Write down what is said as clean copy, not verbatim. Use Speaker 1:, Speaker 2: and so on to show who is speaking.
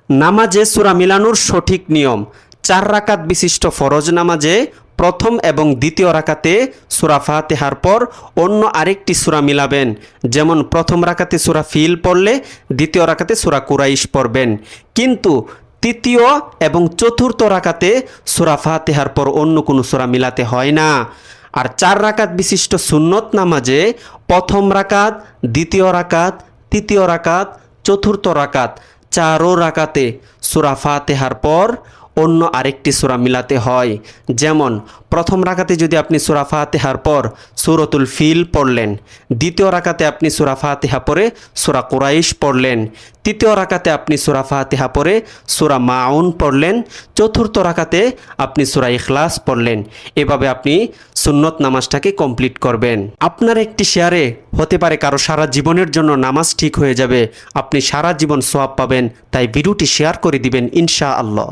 Speaker 1: নামাজে সূরা মিলানোর সঠিক নিয়ম। 4 রাকাত বিশিষ্ট ফরজ নামাজে প্রথম এবং দ্বিতীয় রাকাতে সূরা ফাতিহার পর অন্য আরেকটি সূরা মিলাবেন। যেমন প্রথম রাকাতে সূরা ফিল পড়লে দ্বিতীয় রাকাতে সূরা কুরাইশ পড়বেন, কিন্তু তৃতীয় এবং চতুর্থ রাকাতে সূরা ফাতিহার পর অন্য কোনো সূরা মিলাতে হয় না। আর 4 রাকাত বিশিষ্ট সুন্নত নামাজে প্রথম রাকাত, দ্বিতীয় রাকাত, তৃতীয় রাকাত, চতুর্থ রাকাত, 4 রাকাতে সূরা ফাতিহার পর অন্য আরেকটি সূরা মিলাতে হয়। যেমন প্রথম রাকাতে যদি আপনি সূরা ফাতিহার পর সূরাতুল ফিল পড়লেন, দ্বিতীয় রাকাতে আপনি সূরা ফাতিহা পড়ে সূরা কুরাইশ পড়লেন, তৃতীয় রাকাতে আপনি সূরা ফাতিহা পড়ে সূরা মাউন পড়লেন, চতুর্থ রাকাতে আপনি সূরা ইখলাস পড়লেন। এভাবে আপনি সুন্নত নামাজটাকে কমপ্লিট করবেন। আপনার একটি শেয়ারে হতে পারে কারো সারা জীবনের জন্য নামাজ ঠিক হয়ে যাবে, আপনি সারা জীবন সওয়াব পাবেন। তাই ভিডিওটি শেয়ার করে দিবেন ইনশাআল্লাহ।